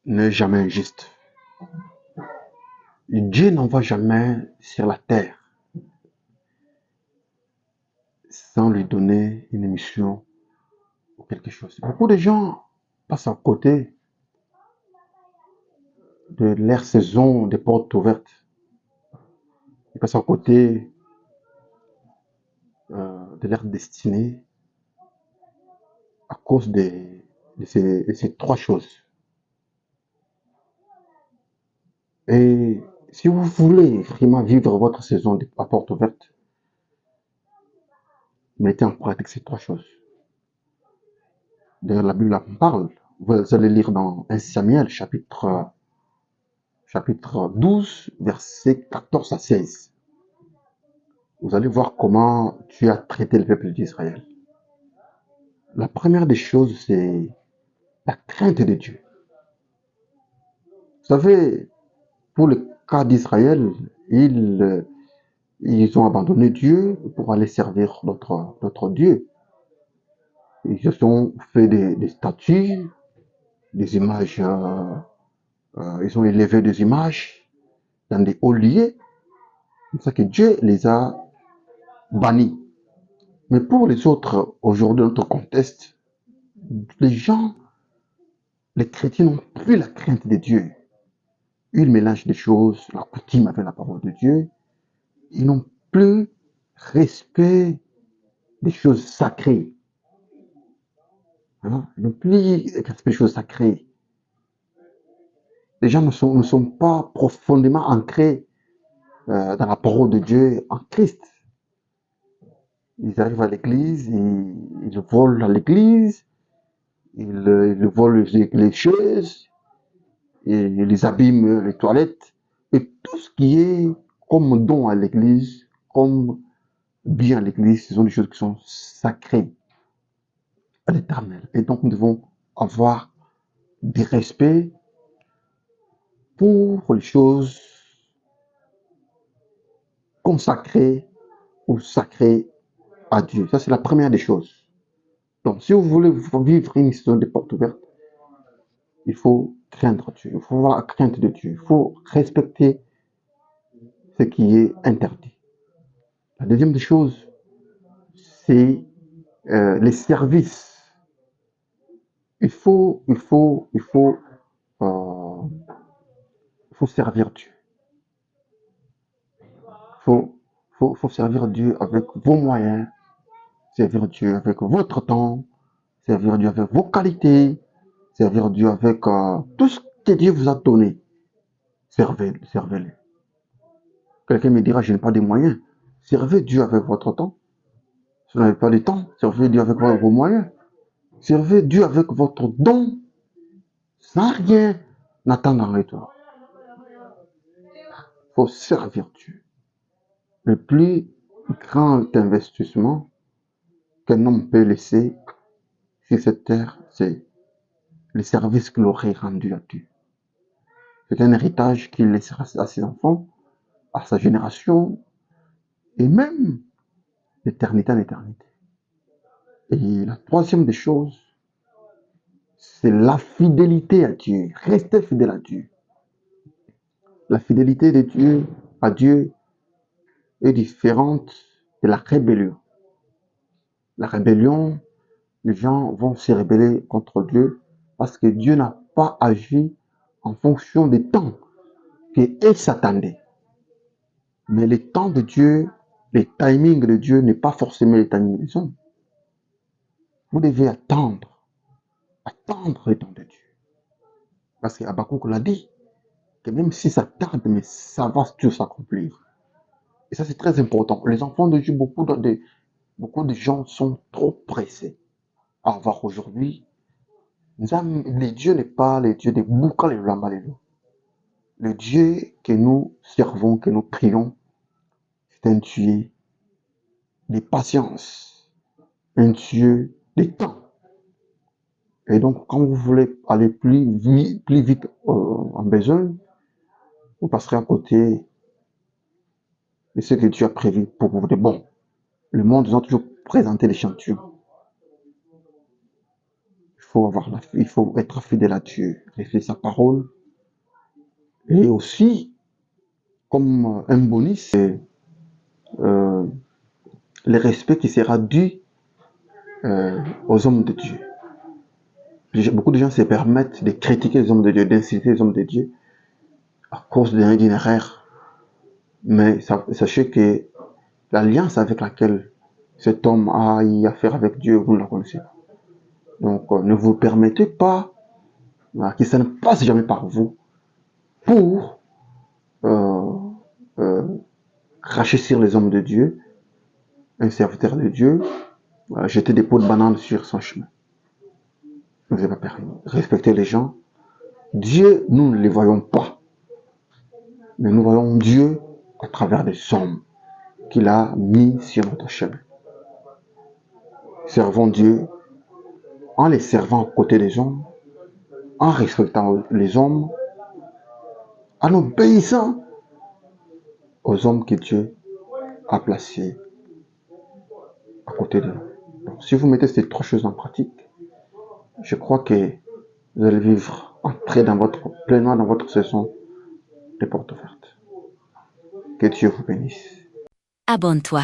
n'est jamais injuste. Dieu n'envoie jamais sur la terre sans lui donner une mission ou quelque chose. Beaucoup de gens passent à côté de leur saison des portes ouvertes. Ils passent à côté de leur destinée à cause de ces trois choses. Et si vous voulez vraiment vivre votre saison à porte ouverte, mettez en pratique ces trois choses. D'ailleurs, la Bible en parle. Vous allez lire dans 1 Samuel, chapitre 12, versets 14 à 16. Vous allez voir comment Dieu a traité le peuple d'Israël. La première des choses, c'est la crainte de Dieu. Vous savez, pour le cas d'Israël, ils ont abandonné Dieu pour aller servir notre Dieu. Ils se sont fait des statues, des images, ils ont élevé des images dans des hauts lieux. C'est ça que Dieu les a bannis. Mais pour les autres, aujourd'hui, dans notre contexte, les gens, les chrétiens n'ont plus la crainte de Dieu. Ils mélangent des choses, la coutume avec la parole de Dieu. Ils n'ont plus respect des choses sacrées. Hein? Ils n'ont plus respect des choses sacrées. Les gens ne sont pas profondément ancrés dans la parole de Dieu en Christ. Ils arrivent à l'église, ils volent à l'église, ils volent les chaises, ils abîment les toilettes, et tout ce qui est comme don à l'église, comme bien à l'église, ce sont des choses qui sont sacrées à l'éternel. Et donc nous devons avoir du respect pour les choses consacrées ou sacrées à Dieu. Ça, c'est la première des choses. Donc, si vous voulez vivre une saison de porte ouverte, il faut craindre Dieu, il faut avoir la crainte de Dieu, il faut respecter ce qui est interdit. La deuxième des choses, c'est les services. Euh, il faut servir Dieu. Il faut servir Dieu avec vos moyens, servir Dieu avec votre temps, servir Dieu avec vos qualités, servir Dieu avec tout ce que Dieu vous a donné. Servez-le. Quelqu'un me dira, je n'ai pas de moyens. Servez Dieu avec votre temps. Si vous n'avez pas de temps, servez Dieu avec vos moyens. Servez Dieu avec votre don, sans rien attendre en retour. Il faut servir Dieu. Le plus grand investissement qu'un homme peut laisser sur cette terre, c'est le service qu'il aurait rendu à Dieu. C'est un héritage qu'il laissera à ses enfants, à sa génération, et même d'éternité en éternité. Et la troisième des choses, c'est la fidélité à Dieu. Restez fidèle à Dieu. La fidélité de Dieu à Dieu est différente de la rébellion. La rébellion, les gens vont se rebeller contre Dieu parce que Dieu n'a pas agi en fonction des temps qu'ils s'attendaient. Mais les temps de Dieu, les timings de Dieu n'est pas forcément les timings des hommes. Vous devez attendre le temps de Dieu. Parce qu'Habakkuk l'a dit, que même si ça tarde, mais ça va toujours s'accomplir. Et ça, c'est très important. Les enfants de Dieu, beaucoup de gens sont trop pressés à avoir aujourd'hui. Le Dieu n'est pas le Dieu des boucles et lambalelo. Le Dieu que nous servons, que nous prions, c'est un Dieu de patience, un Dieu de temps. Et donc, quand vous voulez aller plus vite en besoin, vous passerez à côté de ce que Dieu a prévu pour vous de bon. Le monde nous a toujours présenté l'échantillon. Il il faut être fidèle à Dieu, respecter sa parole. Et aussi, comme un bonus, euh, le respect qui sera dû aux hommes de Dieu. Beaucoup de gens se permettent de critiquer les hommes de Dieu, d'insulter les hommes de Dieu à cause d'une erreur. Mais sachez que l'alliance avec laquelle cet homme a eu affaire avec Dieu, vous ne la connaissez pas. Donc, ne vous permettez pas que ça ne passe jamais par vous pour euh, euh, cracher sur les hommes de Dieu, un serviteur de Dieu, jeter des pots de banane sur son chemin. Ne vous avez pas permis. Respectez les gens. Dieu, nous ne les voyons pas, mais nous voyons Dieu à travers des hommes qu'il a mis sur notre chemin. Servons Dieu en les servant à côté des hommes, en respectant les hommes, en obéissant aux hommes que Dieu a placés à côté de nous. Donc, si vous mettez ces trois choses en pratique, je crois que vous allez vivre pleinement dans votre saison de porte ouverte. Que Dieu vous bénisse. Abonne-toi.